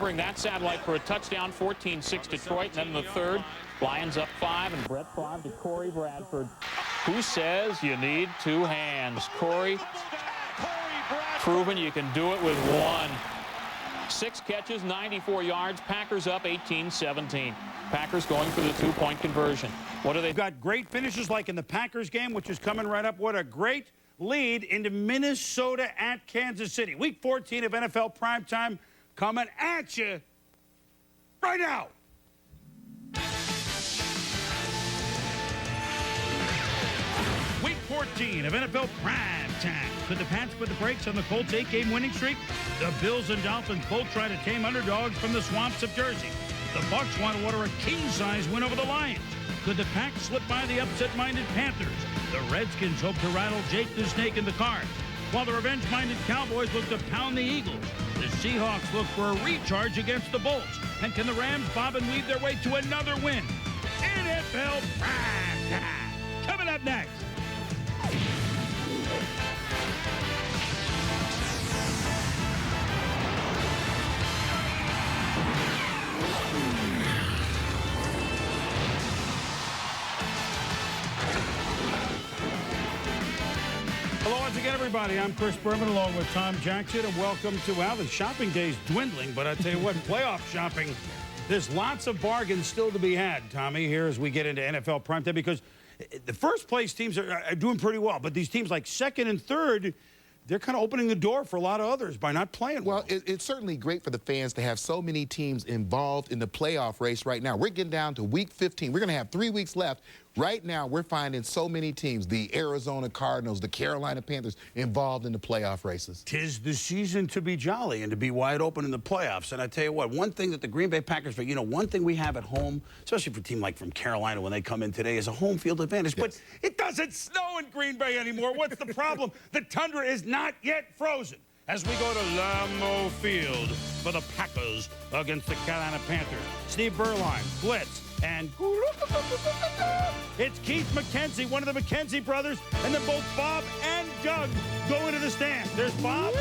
covering that satellite for a touchdown, 14-6 Detroit. And then in the third, Lions up 5, and Brett Favre to Corey Bradford. Who says you need 2 hands? Corey, proven you can do it with 1. 6 catches, 94 yards. Packers up 18-17. Packers going for the 2-point conversion. What do they? They've got great finishes like in the Packers game, which is coming right up. What a great lead into Minnesota at Kansas City. Week 14 of NFL Primetime coming at you right now. Week 14 of NFL Primetime. Could the Pats put the brakes on the Colts' 8-game winning streak? The Bills and Dolphins both try to tame underdogs from the swamps of Jersey. The Bucs want to order a king-size win over the Lions. Could the Pack slip by the upset-minded Panthers? The Redskins hope to rattle Jake the Snake in the Cards, while the revenge-minded Cowboys look to pound the Eagles. The Seahawks look for a recharge against the Bolts. And can the Rams bob and weave their way to another win? NFL Primetime. Coming up next. Hello once again, everybody. I'm Chris Berman along with Tom Jackson, and welcome to, well, the shopping day's dwindling, but I tell you what, playoff shopping, there's lots of bargains still to be had, Tommy, here as we get into NFL Primetime, because the first place teams are doing pretty well, but these teams like second and third, they're kind of opening the door for a lot of others by not playing well. Well, it's certainly great for the fans to have so many teams involved in the playoff race right now. We're getting down to week 15. We're going to have 3 weeks left. Right now, we're finding so many teams, the Arizona Cardinals, the Carolina Panthers, involved in the playoff races. 'Tis the season to be jolly and to be wide open in the playoffs. And I tell you what, one thing that the Green Bay Packers, one thing we have at home, especially for a team like from Carolina when they come in today, is a home field advantage. Yes. But it doesn't snow in Green Bay anymore. What's the problem? The tundra is not yet frozen. As we go to Lambeau Field for the Packers against the Carolina Panthers. Steve Berline, blitz, and it's Keith McKenzie, one of the McKenzie brothers, and then both Bob and Doug go into the stand. There's Bob,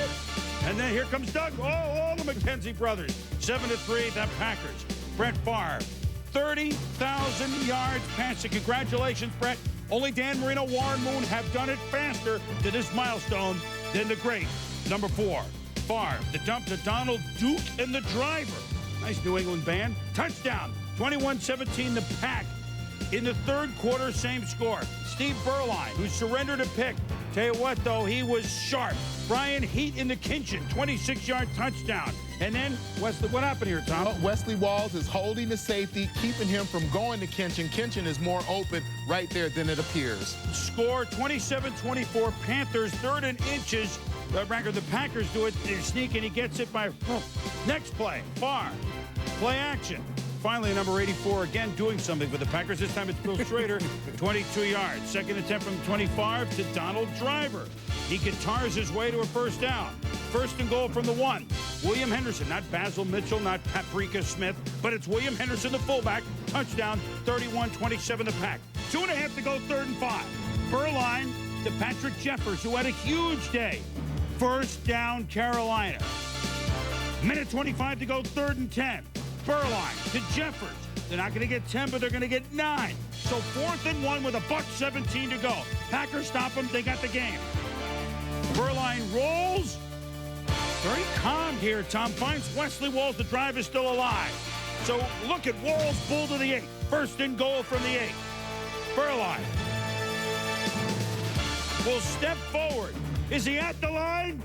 and then here comes Doug. Oh, all the McKenzie brothers. 7-3, the Packers. Brett Favre, 30,000 yards passing. Congratulations, Brett. Only Dan Marino, Warren Moon have done it faster to this milestone than the great number 4, Favre. The dump to Donald Duke and the driver. Nice New England band. Touchdown. 21-17 the Pack. In the third quarter, same score. Steve Berline, who surrendered a pick. Tell you what, though, he was sharp. Brian Heat in the kitchen, 26-yard touchdown. And then, Wesley, what happened here, Tom? Well, Wesley Walls is holding the safety, keeping him from going to Kinchin. Kinchin is more open right there than it appears. Score 27-24, Panthers, 3rd and inches. The Packers do it. They're sneaking. He gets it by... Next play, Favre. Play action. Finally, number 84 again doing something for the Packers. This time it's Bill Schrader, 22 yards. Second attempt from 25 to Donald Driver. He guitars his way to a first down. First and goal from the 1. William Henderson, not Basil Mitchell, not Paprika Smith, but it's William Henderson, the fullback. Touchdown, 31-27 the Pack. 2.5 to go, 3rd and 5. Berline to Patrick Jeffers, who had a huge day. First down, Carolina. Minute 25 to go, 3rd and 10. Berline to Jeffers. They're not going to get 10, but they're going to get 9. So 4th and 1 with a $1:17 to go. Packers stop them. They got the game. Berline rolls. Very calm here. Tom finds Wesley Walls. The drive is still alive. So look at Walls, bull to the 8. First and goal from the 8. Berline will step forward. Is he at the line?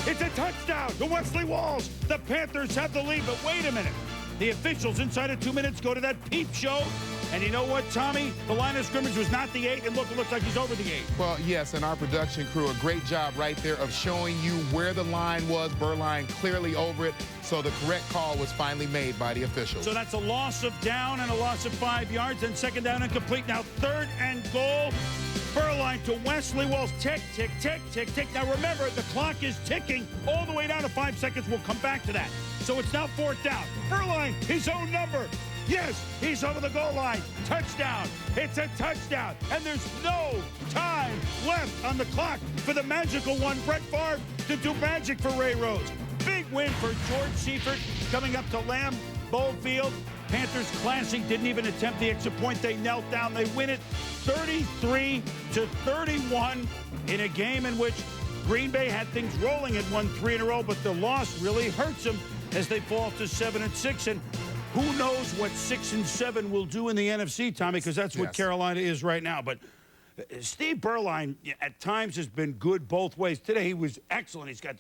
It's a touchdown to Wesley Walls. The Panthers have the lead, but wait a minute. The officials inside of 2 minutes go to that peep show. And you know what, Tommy? The line of scrimmage was not the 8, and look, it looks like he's over the 8. Well, yes, and our production crew, a great job right there of showing you where the line was. Berline clearly over it, so the correct call was finally made by the officials. So that's a loss of down and a loss of 5 yards, and second down incomplete. Now 3rd and goal. Berline to Wesley Walls. Tick, tick, tick, tick, tick. Now remember, the clock is ticking all the way down to 5 seconds. We'll come back to that. So it's now 4th down. Berline, his own number. Yes, he's over the goal line. Touchdown. It's a touchdown. And there's no time left on the clock for the magical one, Brett Favre, to do magic for Ray Rhodes. Big win for George Seifert coming up to Lambeau Field. Panthers classic, didn't even attempt the extra point. They knelt down. They win it 33-31 in a game in which Green Bay had things rolling and won 3 in a row, but the loss really hurts them as they fall to 7-6. And who knows what 6-7 will do in the NFC, Tommy, because that's what Carolina is right now. But Steve Berline at times has been good both ways. Today he was excellent. He's got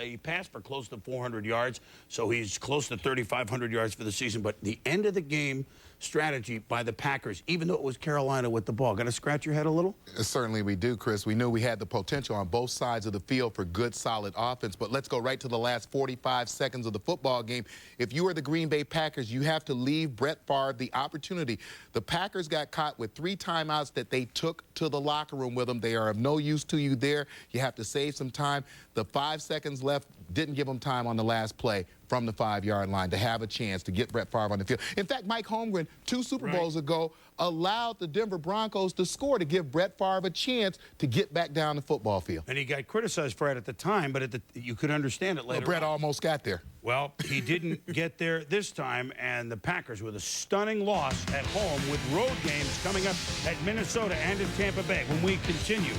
he passed for close to 400 yards, so he's close to 3,500 yards for the season. But the end of the game strategy by the Packers, even though it was Carolina with the ball, got to scratch your head a little? Certainly we do, Chris. We knew we had the potential on both sides of the field for good, solid offense. But let's go right to the last 45 seconds of the football game. If you are the Green Bay Packers, you have to leave Brett Favre the opportunity. The Packers got caught with 3 timeouts that they took to the locker room with them. They are of no use to you there. You have to save some time. The 5 seconds left didn't give them time on the last play from the 5-yard line to have a chance to get Brett Favre on the field. In fact, Mike Holmgren, 2 Super Bowls ago, allowed the Denver Broncos to score to give Brett Favre a chance to get back down the football field. And he got criticized for it at the time, but you could understand it later. Well, Brett almost got there. Well, he didn't get there this time, and the Packers with a stunning loss at home with road games coming up at Minnesota and in Tampa Bay. When we continue,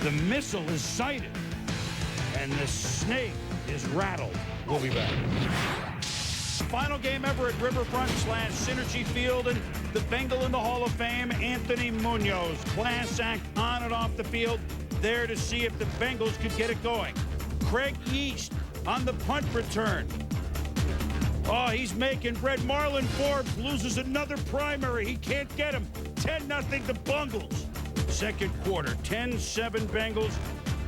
the missile is sighted, and the snake is rattled. We'll be back. Final game ever at Riverfront / Synergy Field, and the Bengal in the Hall of Fame, Anthony Munoz, class act on and off the field, there to see if the Bengals could get it going. Craig Yeast on the punt return. Oh, he's making bread. Marlon Forbes loses another primary. He can't get him. 10-0 the Bungles. Second quarter, 10-7 Bengals.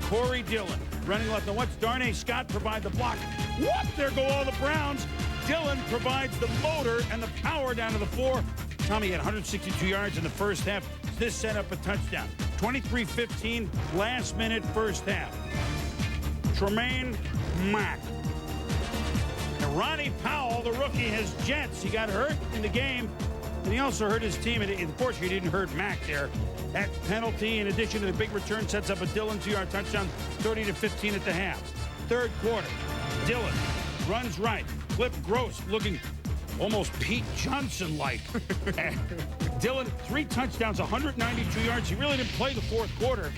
Corey Dillon running left. Now what's Darnay Scott provide the block? What? There go all the Browns. Dillon provides the motor and the power down to the floor. Tommy had 162 yards in the first half. This set up a touchdown. 23-15, last minute first half. Tremaine Mack. And Ronnie Powell, the rookie, has Jets. He got hurt in the game, and he also hurt his team. And unfortunately, he didn't hurt Mack there. That penalty, in addition to the big return, sets up a Dillon 2-yard touchdown, 30-15 at the half. Third quarter, Dillon runs right. Cliff Gross looking almost Pete Johnson-like. Dillon, 3 touchdowns, 192 yards. He really didn't play the fourth quarter.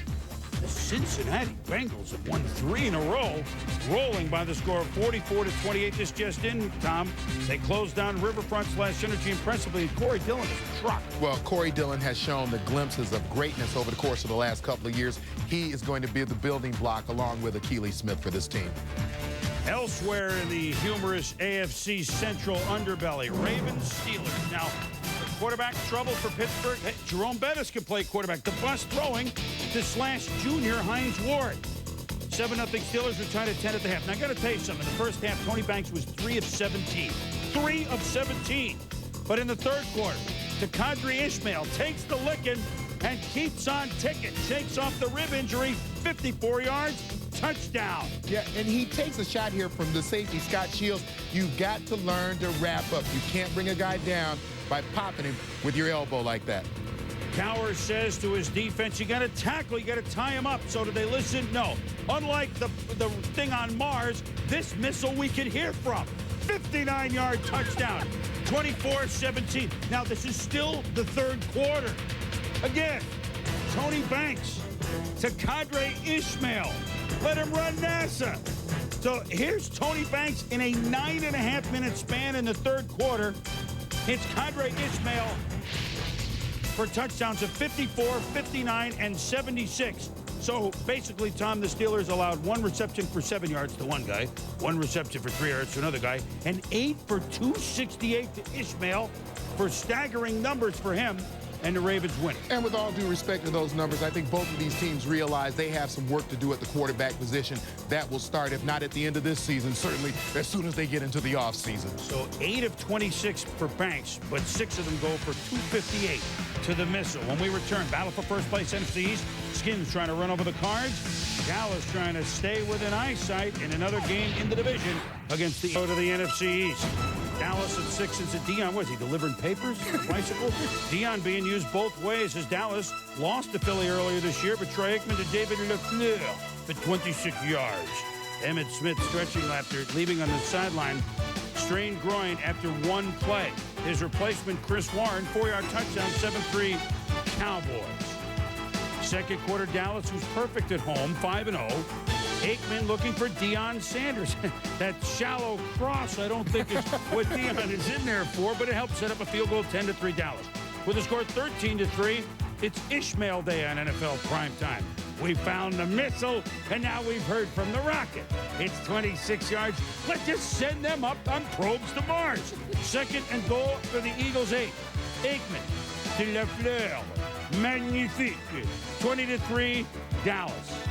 The Cincinnati Bengals have won 3 in a row, rolling by the score of 44-28. This just in, Tom. They closed down Riverfront / Synergy impressively. Corey Dillon is a truck. Well, Corey Dillon has shown the glimpses of greatness over the course of the last couple of years. He is going to be the building block along with Akili Smith for this team. Elsewhere in the humorous AFC Central underbelly, Ravens Steelers. Now, quarterback trouble for Pittsburgh. Hey, Jerome Bettis can play quarterback. The bus throwing to Slash Jr. Hines Ward. 7-0 Steelers are tied at 10 at the half. Now, I got to tell you something. In the first half, Tony Banks was 3 of 17. 3 of 17. But in the third quarter, Kadri Ishmael takes the licking and keeps on ticking. Shakes off the rib injury. 54 yards. Touchdown. Yeah, and he takes a shot here from the safety, Scott Shields. You've got to learn to wrap up. You can't bring a guy down by popping him with your elbow like that. Cowher says to his defense, you got to tackle, you got to tie him up. So do they listen? No. Unlike the thing on Mars, this missile we could hear from. 59-yard touchdown, 24-17. Now, this is still the third quarter. Again, Tony Banks to Kadri Ishmael. Let him run NASA. So here's Tony Banks in a 9.5-minute span in the third quarter. It's Kadri Ishmael for touchdowns of 54, 59, and 76. So basically, Tom, the Steelers allowed 1 reception for 7 yards to one guy, 1 reception for 3 yards to another guy, and 8 for 268 to Ishmael for staggering numbers for him. And the Ravens win. And with all due respect to those numbers, I think both of these teams realize they have some work to do at the quarterback position. That will start, if not at the end of this season, certainly as soon as they get into the offseason. So 8 of 26 for Banks, but 6 of them go for 258 to the missile. When we return, battle for first place NFC East. Skins trying to run over the Cards. Dallas trying to stay within eyesight in another game in the division against the NFC East. Dallas at 6 is Dion. Was he delivering papers on a bicycle? Dion being used both ways as Dallas lost to Philly earlier this year, but Troy Aikman to David Lefleur for 26 yards. Emmitt Smith stretching after leaving on the sideline. Strained groin after one play. His replacement, Chris Warren, 4-yard touchdown, 7-3 Cowboys. Second quarter, Dallas, who's perfect at home, 5-0. Aikman looking for Deion Sanders. That shallow cross, I don't think is what Deion is in there for, but it helped set up a field goal, 10-3 Dallas. With a score 13-3, it's Ishmael Day on NFL Primetime. We found the missile, and now we've heard from the rocket. It's 26 yards. Let's just send them up on probes to Mars. Second and goal for the Eagles, 8. Aikman to Lafleur. Magnifique. 20-3, Dallas.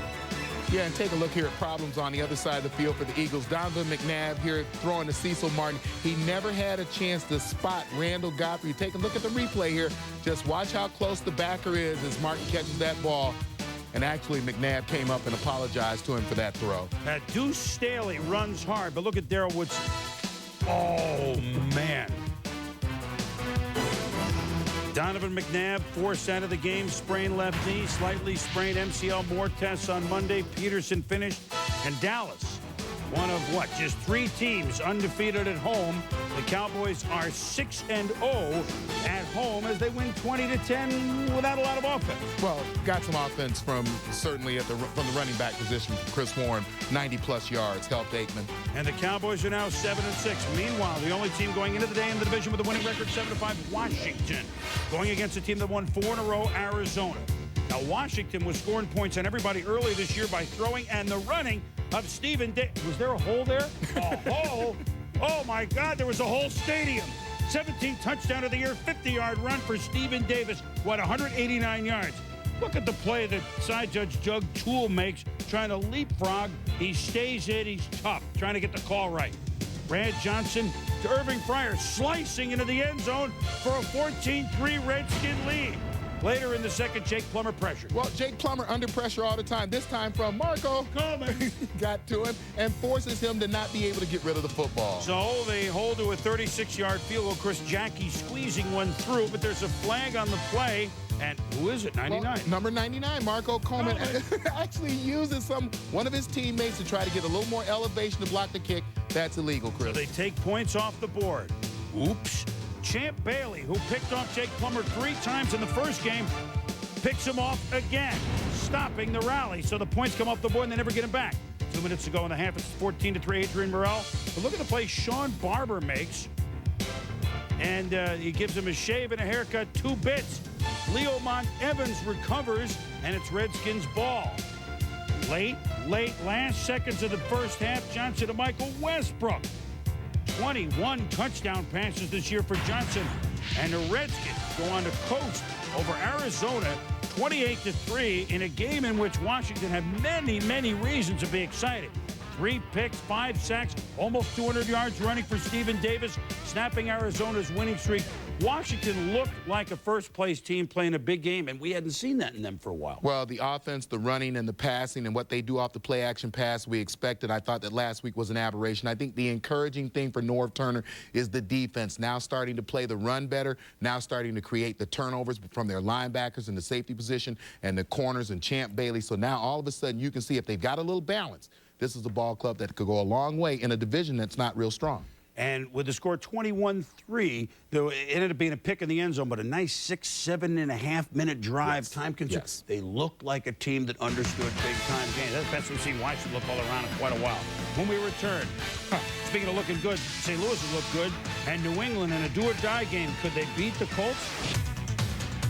Yeah, and take a look here at problems on the other side of the field for the Eagles. Donovan McNabb here throwing to Cecil Martin. He never had a chance to spot Randall Godfrey. Take a look at the replay here. Just watch how close the backer is as Martin catches that ball. And actually, McNabb came up and apologized to him for that throw. Deuce Staley runs hard, but look at Darrell Woodson. Oh, man. Donovan McNabb forced out of the game, sprained left knee, slightly sprained MCL. More tests on Monday. Peterson finished. And Dallas, one of what? Just 3 teams undefeated at home. The Cowboys are 6-0 at home as they win 20-10 without a lot of offense. Well, got some offense from certainly from the running back position from Chris Warren. 90-plus yards helped Aikman. And the Cowboys are now 7-6. Meanwhile, the only team going into the day in the division with a winning record, 7-5, Washington. Going against a team that won 4 in a row, Arizona. Now, Washington was scoring points on everybody early this year by throwing and the running of Stephen Davis. Was there a hole there? A hole? Oh, my God, there was a whole stadium. 17th touchdown of the year, 50-yard run for Stephen Davis. 189 yards. Look at the play that side judge Jug Toole makes, trying to leapfrog. He stays in. He's tough, trying to get the call right. Brad Johnson to Irving Fryer, slicing into the end zone for a 14-3 Redskin lead. Later in the second, Jake Plummer pressured. Well, Jake Plummer under pressure all the time. This time from Marco Coleman got to him and forces him to not be able to get rid of the football. So they hold to a 36-yard field goal. Chris Jackie squeezing one through, but there's a flag on the play. And who is it? 99. Well, number 99, Marco Coleman, actually uses one of his teammates to try to get a little more elevation to block the kick. That's illegal, Chris. So they take points off the board. Oops. Champ Bailey, who picked off Jake Plummer 3 times in the first game, picks him off again, stopping the rally. So the points come off the board and they never get him back. 2 minutes to go in the half. It's 14-3, Adrian Morrell. But look at the play Sean Barber makes. And he gives him a shave and a haircut, 2 bits. Leo Mont-Evans recovers, and it's Redskins ball. Late, last seconds of the first half, Johnson to Michael Westbrook. 21 touchdown passes this year for Johnson. And the Redskins go on to coast over Arizona 28-3 in a game in which Washington had many, many reasons to be excited. 3 picks, 5 sacks, almost 200 yards running for Stephen Davis, snapping Arizona's winning streak. Washington looked like a first-place team playing a big game, and we hadn't seen that in them for a while. Well, the offense, the running, and the passing, and what they do off the play-action pass, we expected. I thought that last week was an aberration. I think the encouraging thing for Norv Turner is the defense now starting to play the run better, now starting to create the turnovers from their linebackers in the safety position and the corners and Champ Bailey. So now all of a sudden you can see if they've got a little balance, this is a ball club that could go a long way in a division that's not real strong. And with the score 21-3, though it ended up being a pick in the end zone, but a nice 7.5-minute drive. Yes. Time consuming. Yes. They looked like a team that understood big-time games. That's the best we've seen Washington look all around in quite a while. When we return, speaking of looking good, St. Louis has looked good, and New England in a do-or-die game. Could they beat the Colts?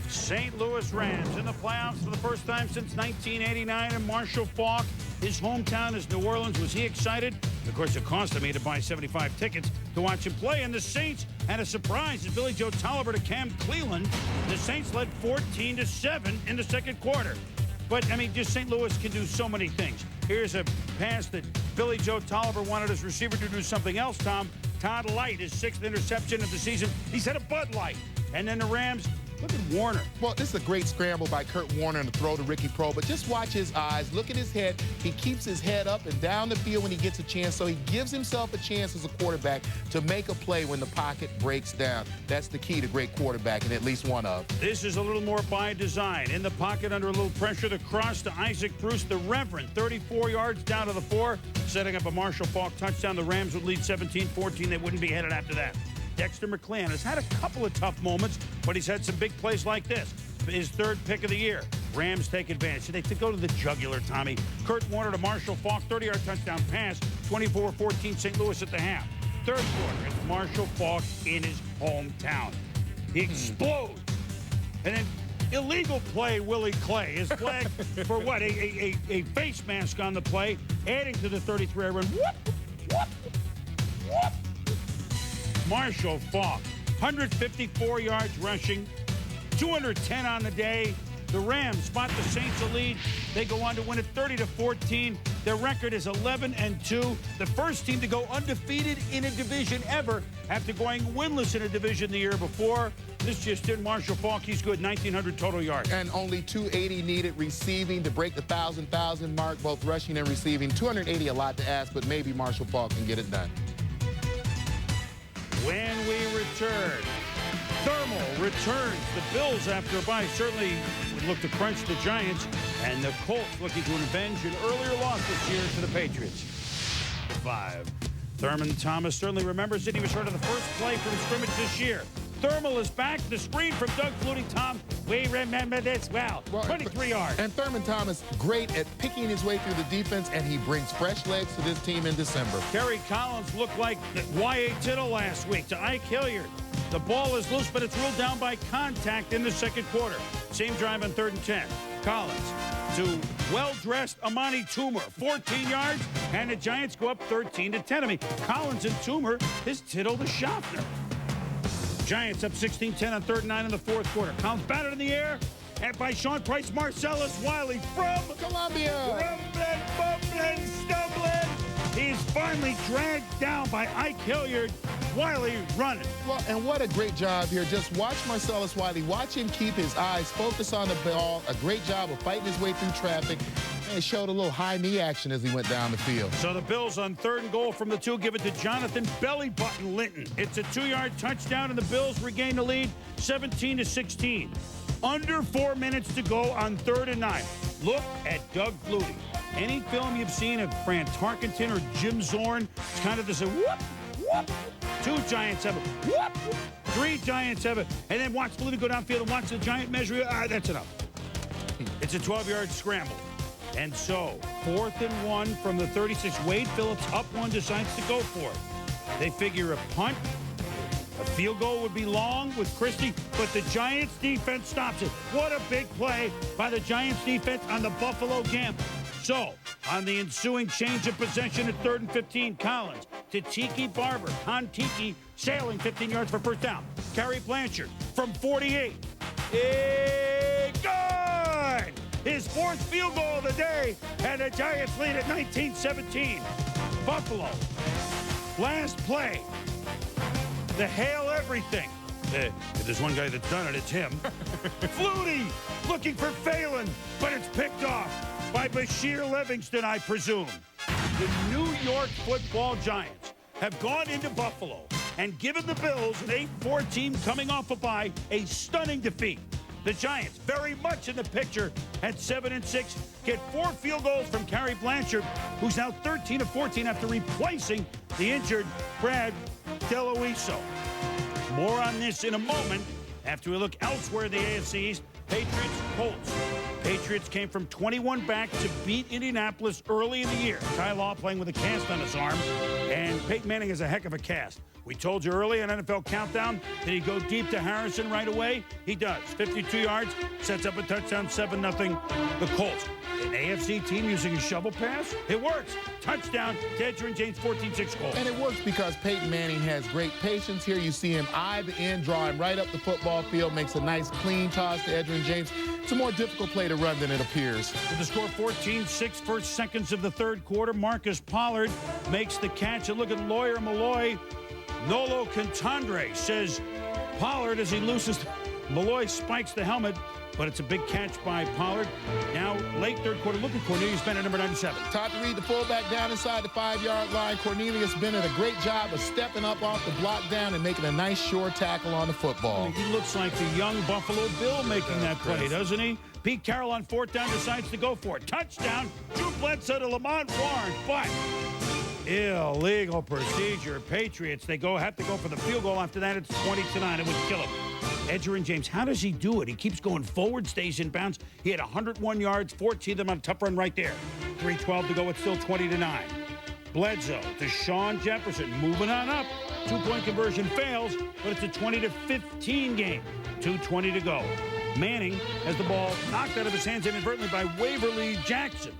St. Louis Rams in the playoffs for the first time since 1989, and Marshall Faulk, his hometown is New Orleans. Was he excited? Of course, it cost him. He had to buy 75 tickets to watch him play. And the Saints had a surprise as Billy Joe Tolliver to Cam Cleveland. The Saints led 14-7 in the second quarter. But, I mean, just St. Louis can do so many things. Here's a pass that Billy Joe Tolliver wanted his receiver to do something else, Tom. Todd Light, his 6th interception of the season. He's had a Bud Light. And then the Rams Look at Warner. Well, this is a great scramble by Kurt Warner and a throw to Ricky Pro, but just watch his eyes. Look at his head. He keeps his head up and down the field when he gets a chance, so he gives himself a chance as a quarterback to make a play when the pocket breaks down. That's the key to great quarterbacking, at least one of. This is a little more by design. In the pocket under a little pressure, the cross to Isaac Bruce, the Reverend, 34 yards down to the 4, setting up a Marshall Faulk touchdown. The Rams would lead 17-14. They wouldn't be headed after that. Dexter McClan has had a couple of tough moments, but he's had some big plays like this. His third pick of the year. Rams take advantage. They go to the jugular, Tommy. Kurt Warner to Marshall Faulk, 30-yard touchdown pass, 24-14 St. Louis at the half. Third quarter, it's Marshall Faulk in his hometown. He explodes. And then illegal play, Willie Clay is flagged for what? A face mask on the play, adding to the 33-yard run. Whoop, whoop, whoop. Marshall Faulk, 154 yards rushing, 210 on the day. The Rams spot the Saints a lead. They go on to win it 30-14. Their record is 11-2. The first team to go undefeated in a division ever after going winless in a division the year before. This just in, Marshall Faulk, he's good, 1,900 total yards. And only 280 needed receiving to break the 1,000 mark, both rushing and receiving. 280 a lot to ask, but maybe Marshall Faulk can get it done. When we return, Thermal returns the Bills after a bye. Certainly would look to crunch the Giants, and the Colts looking to avenge an earlier loss this year to the Patriots. 5. Thurman Thomas certainly remembers it. He was hurt on the first play from scrimmage this year. Thermal is back. The screen from Doug Flutie. Tom, we remember this well. 23 yards. And Thurman Thomas, great at picking his way through the defense, and he brings fresh legs to this team in December. Kerry Collins looked like Y.A. Tittle last week to Ike Hilliard. The ball is loose, but it's ruled down by contact in the second quarter. Same drive on 3rd and 10. Collins to well-dressed Amani Toomer, 14 yards, and the Giants go up 13-10. I mean, Collins and Toomer is Tittle to Schaffner. Giants up 16-10 on 3rd and 9 in the fourth quarter. Collins batted in the air, and by Sean Price, Marcellus Wiley from Columbia. Bumbling, stumbling. He's finally dragged down by Ike Hilliard. Wiley running. Well, and what a great job here. Just watch Marcellus Wiley. Watch him keep his eyes focused on the ball. A great job of fighting his way through traffic. And showed a little high knee action as he went down the field. So the Bills on 3rd and goal from the 2 give it to Jonathan Belly Button Linton. It's a 2-yard touchdown, and the Bills regain the lead 17-16. Under 4 minutes to go on 3rd and 9. Look at Doug Flutie. Any film you've seen of Fran Tarkenton or Jim Zorn, it's kind of this whoop, whoop. 2 Giants have it. Whoop, whoop. 3 Giants have it. And then watch Flutie go downfield and watch the Giant measure. That's enough. It's a 12-yard scramble. And so, 4th and 1 from the 36. Wade Phillips up 1, decides to go for it. They figure a punt, a field goal would be long with Christie, but the Giants defense stops it. What a big play by the Giants defense on the Buffalo gamble. So, on the ensuing change of possession at 3rd and 15, Collins to Tiki Barber. Kon-Tiki sailing 15 yards for first down. Carrie Blanchard from 48. Good! His 4th field goal of the day, and the Giants lead at 19-17. Buffalo, last play. The hail everything. If there's one guy that's done it, it's him. Flutie looking for Phelan, but it's picked off by Bashir Livingston, I presume. The New York Football Giants have gone into Buffalo and given the Bills, an 8-4 team coming off a bye, a stunning defeat. The Giants, very much in the picture at 7-6, get 4 field goals from Carrie Blanchard, who's now 13 of 14 after replacing the injured Brad DeLuiso. More on this in a moment after we look elsewhere in the AFC East. Patriots, Colts. Patriots came from 21 back to beat Indianapolis early in the year. Ty Law playing with a cast on his arm, and Peyton Manning has a heck of a cast. We told you early on NFL Countdown that he'd go deep to Harrison right away. He does. 52 yards, sets up a touchdown, 7-0. The Colts, an AFC team using a shovel pass. It works. Touchdown, Edgerrin James, 14-6 Colts. And it works because Peyton Manning has great patience here. You see him eye the end, draw him right up the football field, makes a nice clean toss to Edgerrin James. It's a more difficult play to run than it appears. With the score 14-6, first seconds of the third quarter, Marcus Pollard makes the catch. And look at Lawyer Malloy. Nolo Contandre says Pollard, as he loses Malloy spikes the helmet, but it's a big catch by Pollard. Now, late third quarter, look at Cornelius Bennett, number 97. Todd Reed, the fullback, down inside the 5-yard line. Cornelius Bennett, a great job of stepping up off the block down and making a nice short tackle on the football. He looks like the young Buffalo Bill making that play, doesn't he? Pete Carroll on fourth down decides to go for it. Touchdown, Drew Bledsoe to Lamont Warren, but illegal procedure. Patriots, they have to go for the field goal. After that, it's 20-9. It would kill him. Edgerrin James, how does he do it? He keeps going forward, stays in bounds. He had 101 yards, 14 of them on a tough run right there. 3:12 to go, it's still 20-9. Bledsoe to Sean Jefferson, moving on up. 2-point conversion fails, but it's a 20-15 game. 2:20 to go. Manning has the ball knocked out of his hands inadvertently by Waverly Jackson.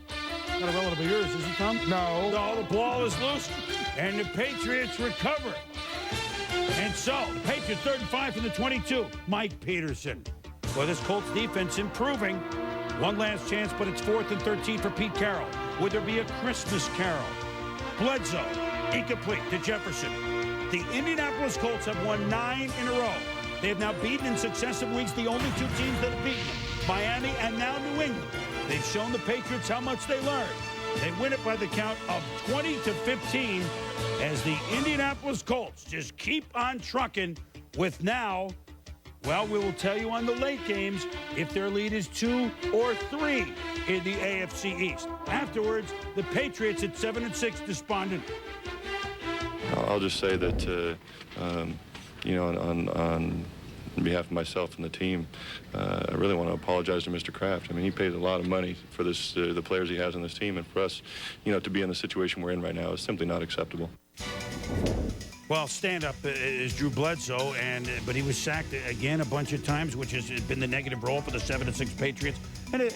Not a relative of yours, is it, Tom? No. No, the ball is loose, and the Patriots recover. And so, the Patriots 3rd and 5 from the 22. Mike Peterson. Well, this Colts defense improving. One last chance, but it's 4th and 13 for Pete Carroll. Would there be a Christmas carol? Bledsoe, incomplete to Jefferson. The Indianapolis Colts have won 9 in a row. They have now beaten in successive weeks the only 2 teams that have beaten them, Miami and now New England. They've shown the Patriots how much they learned. They win it by the count of 20-15 as the Indianapolis Colts just keep on trucking with now, well, we will tell you on the late games if their lead is 2 or 3 in the AFC East. Afterwards, the Patriots at 7-6 despondent. I'll just say that, on behalf of myself and the team, I really want to apologize to Mr. Kraft. I mean, he pays a lot of money for this, the players he has on this team, and for us, to be in the situation we're in right now is simply not acceptable. Well, stand-up is Drew Bledsoe, but he was sacked again a bunch of times, which has been the negative role for the 7-6 Patriots. And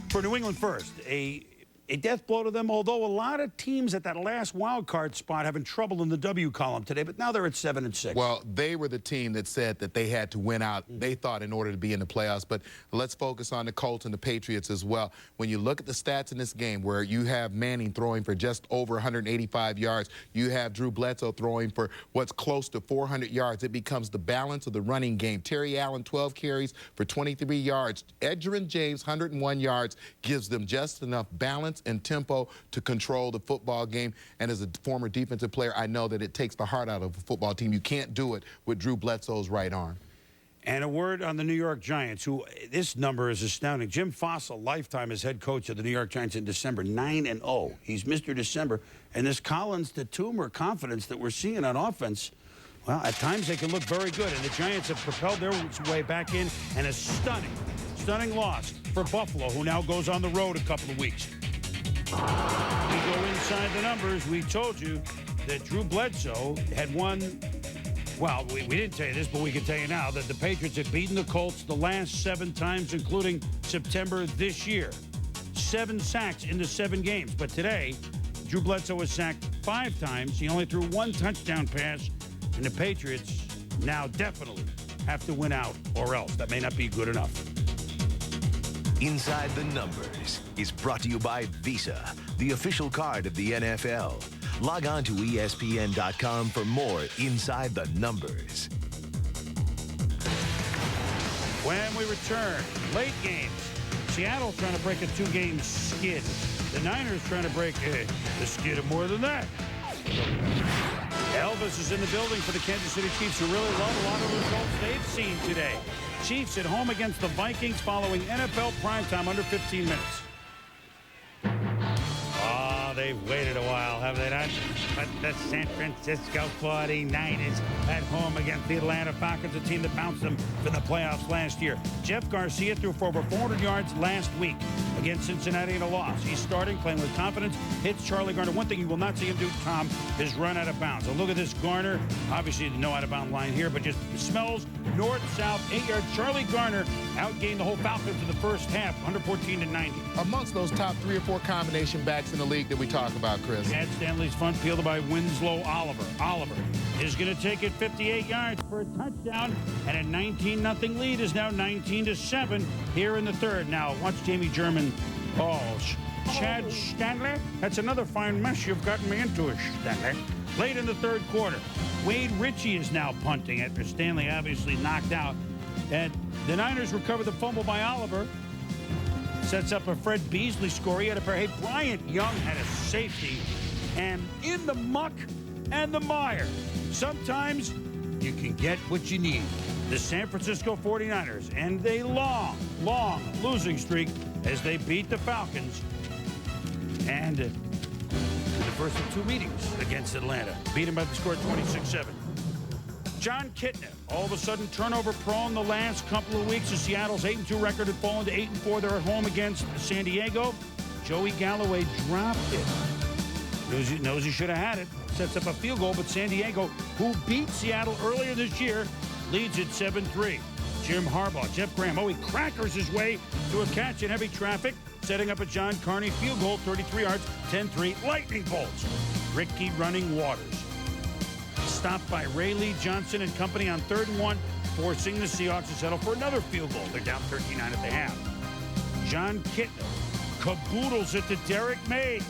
for New England first, a death blow to them, although a lot of teams at that last wild card spot having trouble in the W column today, but now they're at 7-6. Well, they were the team that said that they had to win out, they thought, in order to be in the playoffs. But let's focus on the Colts and the Patriots as well. When you look at the stats in this game where you have Manning throwing for just over 185 yards, you have Drew Bledsoe throwing for what's close to 400 yards, it becomes the balance of the running game. Terry Allen, 12 carries for 23 yards. Edgerrin James, 101 yards, gives them just enough balance and tempo to control the football game. And as a former defensive player, I know that it takes the heart out of a football team. You can't do it with Drew Bledsoe's right arm. And a word on the New York Giants, who this number is astounding. Jim Fossel, lifetime as head coach of the New York Giants in December, 9-0. He's Mr. December. And this Collins to Toomer confidence that we're seeing on offense, well, at times they can look very good. And the Giants have propelled their way back in, and a stunning loss for Buffalo, who now goes on the road a couple of weeks. We go inside the numbers. We told you that Drew Bledsoe had won. Well, we didn't tell you this, but we can tell you now that the Patriots have beaten the Colts the last 7 times, including September this year. 7 sacks in the 7 games. But today, Drew Bledsoe was sacked 5 times. He only threw 1 touchdown pass, and the Patriots now definitely have to win out, or else. That may not be good enough. Inside the Numbers is brought to you by Visa, the official card of the NFL. Log on to ESPN.com for more Inside the Numbers. When we return, late games. Seattle trying to break a 2-game skid. The Niners trying to break the skid of more than that. Elvis is in the building for the Kansas City Chiefs, who really love a lot of the results they've seen today. Chiefs at home against the Vikings following NFL Primetime under 15 minutes. Oh, they've waited a while, have they not? But the San Francisco 49ers at home against the Atlanta Falcons, a team that bounced them from the playoffs last year. Jeff Garcia threw for over 400 yards last week against Cincinnati in a loss. He's starting, playing with confidence, hits Charlie Garner. One thing you will not see him do, Tom, is run out of bounds. So look at this Garner. Obviously, no out-of-bound line here, but just smells north-south, 8 yards. Charlie Garner outgained the whole Falcons in the first half, 114-90. Amongst those top 3 or 4 combination backs in the league that we talk about, Chris. Chad Stanley's front peeled by Winslow Oliver. Oliver is going to take it 58 yards for a touchdown, and a 19-0 lead is now 19-7 here in the third. Now, watch Jamie German. Oh, Chad Stanley? That's another fine mess you've gotten me into, Stanley. Late in the third quarter, Wade Ritchie is now punting after Stanley obviously knocked out. And the Niners recover the fumble by Oliver. Sets up a Fred Beasley score. He had a pair. Hey, Bryant Young had a safety. And in the muck and the mire, sometimes you can get what you need. The San Francisco 49ers end a long, long losing streak as they beat the Falcons. And in the first of two meetings against Atlanta, beat them by the score of 26-7. John Kitna, all of a sudden turnover prone the last couple of weeks. As Seattle's 8-2 record had fallen to 8-4. They're at home against San Diego. Joey Galloway dropped it. Knows he should have had it. Sets up a field goal, but San Diego, who beat Seattle earlier this year, leads it 7-3. Jim Harbaugh, Jeff Graham, he crackers his way to a catch in heavy traffic, setting up a John Carney field goal, 33 yards, 10-3, lightning bolts. Ricky running Waters. Stopped by Ray Lee Johnson and company on 3rd and 1, forcing the Seahawks to settle for another field goal. They're down 13-9 at the half. John Kitna caboodles it to Derek Mays.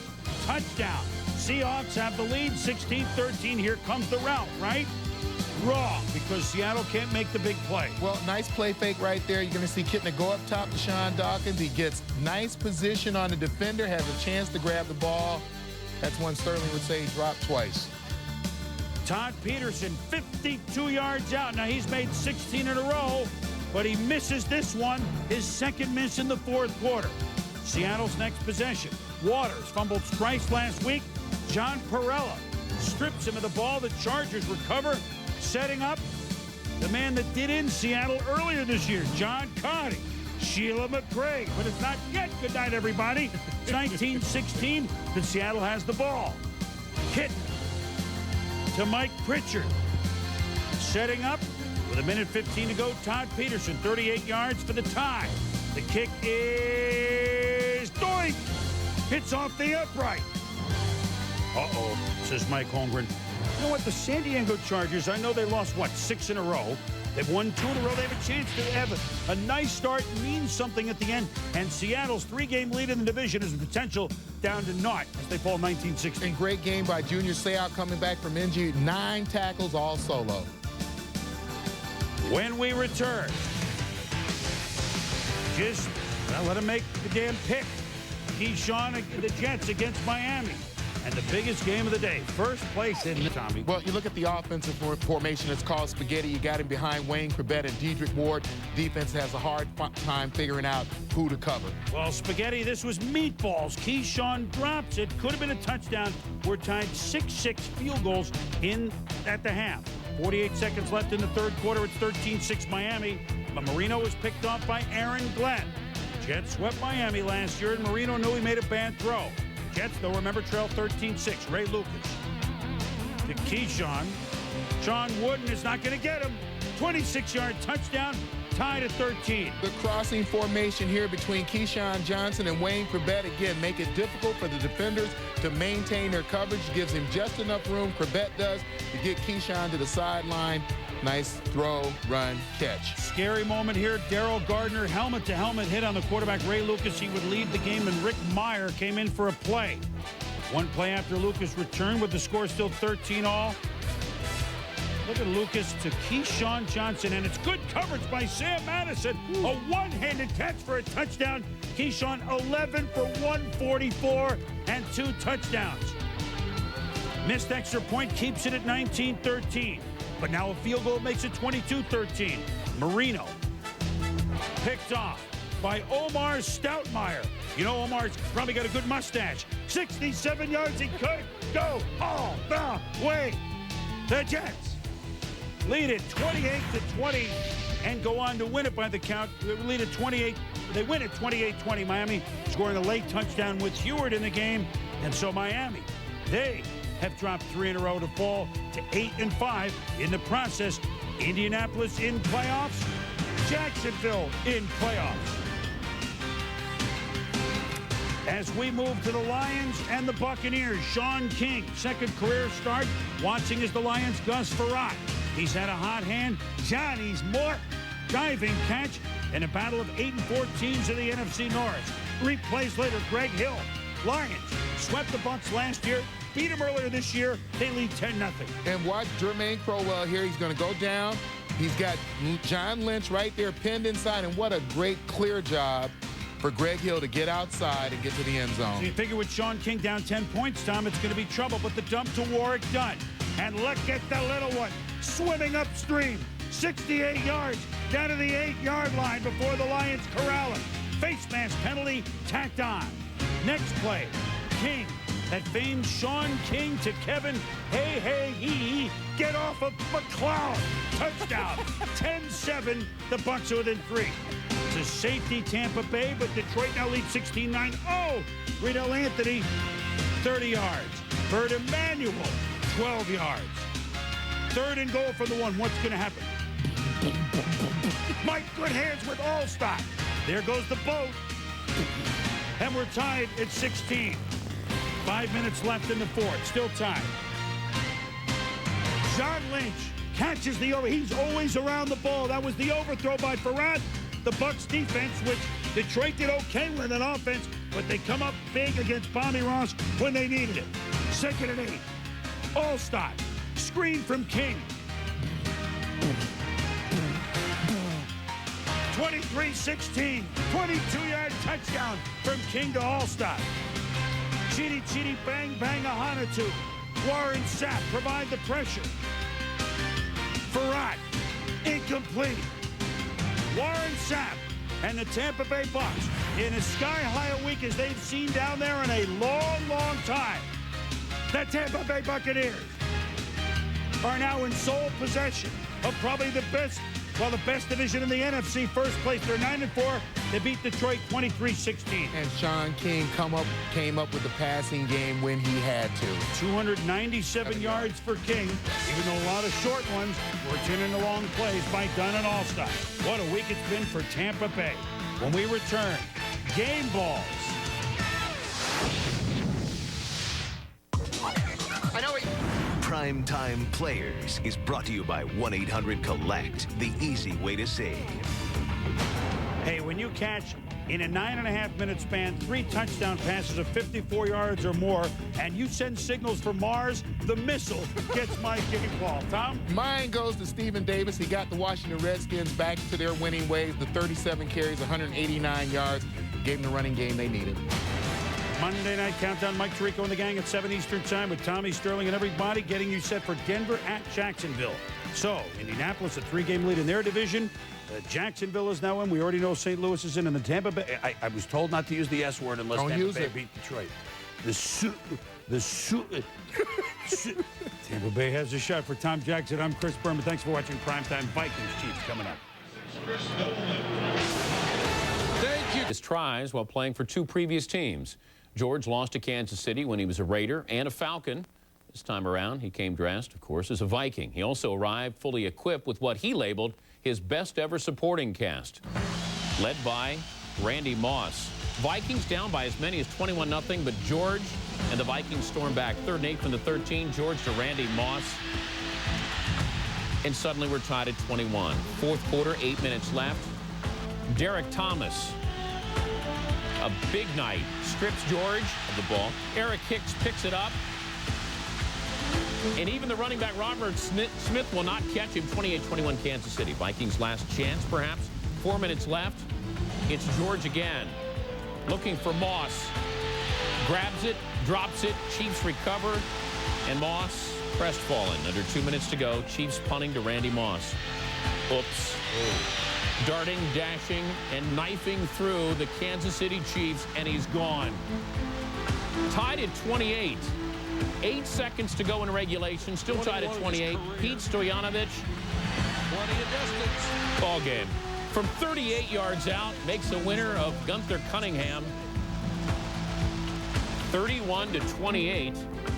Touchdown. Seahawks have the lead, 16-13. Here comes the route, right? Wrong, because Seattle can't make the big play. Well, nice play fake right there. You're going to see Kitna go up top to Sean Dawkins. He gets nice position on the defender, has a chance to grab the ball. That's one Sterling would say he dropped twice. Todd Peterson, 52 yards out. Now, he's made 16 in a row, but he misses this one, his second miss in the fourth quarter. Seattle's next possession. Waters fumbled twice last week. John Perella strips him of the ball. The Chargers recover, setting up the man that did in Seattle earlier this year, John Connie. Sheila McRae, but it's not yet. Good night, everybody. It's 19-16, but Seattle has the ball. Kitna to Mike Pritchard. Setting up with 1:15 to go, Todd Peterson, 38 yards for the tie. The kick is doink. Hits off the upright. Uh-oh, says Mike Holmgren. You know what? The San Diego Chargers, I know they lost, 6 in a row. They've won 2 in a row. They have a chance to have a nice start, means something at the end. And Seattle's 3-game lead in the division is potential down to naught as they fall 19-16. And great game by Junior Seau coming back from injury. 9 tackles, all solo. When we return, just let him make the damn pick. Keyshawn and the Jets against Miami. And the biggest game of the day, first place in Tommy. Well, you look at the offensive formation. It's called spaghetti. You got him behind Wayne Corbett and Dedrick Ward. Defense has a hard time figuring out who to cover. Well, spaghetti, this was meatballs. Keyshawn drops it. Could have been a touchdown. We're tied 6-6 field goals in at the half. 48 seconds left in the third quarter. It's 13-6 Miami. But Marino was picked off by Aaron Glenn. Jets swept Miami last year, and Marino knew he made a bad throw. Jets, though, remember, trail 13-6. Ray Lucas to Keyshawn. Sean Wooden is not going to get him. 26-yard touchdown, tied at 13. The crossing formation here between Keyshawn Johnson and Wayne Corbett, again, make it difficult for the defenders to maintain their coverage. Gives him just enough room, Corbett does, to get Keyshawn to the sideline. Nice throw, run, catch. Scary moment here. Darrell Gardner, helmet-to-helmet hit on the quarterback, Ray Lucas. He would lead the game, and Rick Meyer came in for a play. One play after Lucas returned with the score still 13-all. Look at Lucas to Keyshawn Johnson, and it's good coverage by Sam Madison. A one-handed catch for a touchdown. Keyshawn 11 for 144 and 2 touchdowns. Missed extra point keeps it at 19-13. But now a field goal makes it 22-13. Marino picked off by Omar Stoutmeyer. You know, Omar's probably got a good mustache. 67 yards, he could go all the way. The Jets lead it 28-20 and go on to win it by the count. They lead at 28. They win at 28-20. Miami scoring a late touchdown with Heward in the game. And so Miami, they have dropped 3 in a row to fall to 8-5. In the process, Indianapolis in playoffs, Jacksonville in playoffs. As we move to the Lions and the Buccaneers, Sean King, second career start, watching as the Lions, Gus Frerotte. He's had a hot hand. Johnny's more diving catch in a battle of 8-4 teams in the NFC North. 3 plays later, Greg Hill. Lions swept the Bucs last year, beat them earlier this year. They lead 10-0. And watch Jermaine Crowell here. He's going to go down, He's got John Lynch right there pinned inside, and what a great clear job for Greg Hill to get outside and get to the end zone. So you figure with Sean King down 10 points, Tom, it's going to be trouble. But the dump to Warwick done. And look at the little one swimming upstream. 68 yards down to the 8-yard line before the Lions corral him. Face mask penalty tacked on. Next play, King. That famed Sean King to Kevin, he, get off of McLeod. Touchdown. 10-7, the Bucs are within 3. It's a safety Tampa Bay, but Detroit now leads 16-9. Oh, Riddell Anthony, 30 yards. Bert Emanuel, 12 yards. 3rd and goal from the 1. What's going to happen? Mike Good hands with all stop. There goes the boat. And we're tied at 16. 5 minutes left in the 4th. Still tied. John Lynch catches the over. He's always around the ball. That was the overthrow by Farad. The Bucs defense, which Detroit did okay with an offense, but they come up big against Bobby Ross when they needed it. 2nd and 8. All stop. Screen from King. 23-16. 22-yard touchdown from King to Allstott. Chitty, bang, bang, Ahana-two. Warren Sapp provide the pressure. Farad, incomplete. Warren Sapp and the Tampa Bay Bucs in as sky-high a week as they've seen down there in a long, long time. The Tampa Bay Buccaneers are now in sole possession of probably the best division in the NFC. First place, they're 9-4. They beat Detroit 23-16. And Sean King came up with the passing game when he had to. 297 yards for King, even though a lot of short ones were turning the long plays by Dunn and Allstott. What a week it's been for Tampa Bay. When we return, game balls. Primetime Players is brought to you by 1-800-COLLECT, the easy way to save. Hey, when you catch in a 9.5-minute span 3 touchdown passes of 54 yards or more, and you send signals for Mars, the missile gets my game ball. Tom? Mine goes to Stephen Davis. He got the Washington Redskins back to their winning ways. The 37 carries, 189 yards, gave them the running game they needed. Monday Night Countdown, Mike Tirico and the gang at 7 Eastern Time with Tommy Sterling and everybody getting you set for Denver at Jacksonville. So, Indianapolis, a 3-game lead in their division. Jacksonville is now in. We already know St. Louis is in. And the Tampa Bay, I was told not to use the S word unless Tampa Bay beat Detroit. Tampa Bay has a shot. For Tom Jackson, I'm Chris Berman. Thanks for watching Primetime. Vikings Chiefs coming up. Thank you. His tries while playing for 2 previous teams. George lost to Kansas City when he was a Raider and a Falcon. This time around, he came dressed, of course, as a Viking. He also arrived fully equipped with what he labeled his best ever supporting cast, led by Randy Moss. Vikings down by as many as 21-0, but George and the Vikings storm back. 3rd and 8 from the 13. George to Randy Moss. And suddenly we're tied at 21. 4th quarter, 8 minutes left. Derek Thomas, a big night, strips George of the ball. Eric Hicks picks it up. And even the running back Robert Smith will not catch him. 28-21 Kansas City. Vikings last chance, perhaps. 4 minutes left. It's George again. Looking for Moss. Grabs it, drops it. Chiefs recover. And Moss crestfallen. Under 2 minutes to go. Chiefs punting to Randy Moss. Oops. Darting, dashing, and knifing through the Kansas City Chiefs, and he's gone. Tied at 28. 8 seconds to go in regulation. Still tied at 28. Pete Stoyanovich. 20 a distance. Ball game. From 38 yards out, makes a winner of Gunther Cunningham. 31-28.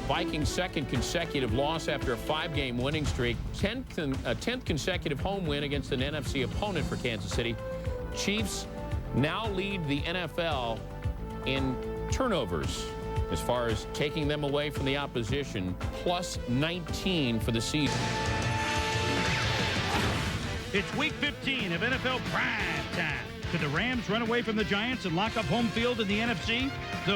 Vikings' 2nd consecutive loss after a 5-game winning streak. 10th consecutive home win against an NFC opponent for Kansas City. Chiefs now lead the NFL in turnovers as far as taking them away from the opposition, plus 19 for the season. It's Week 15 of NFL Primetime. Could the Rams run away from the Giants and lock up home field in the NFC? The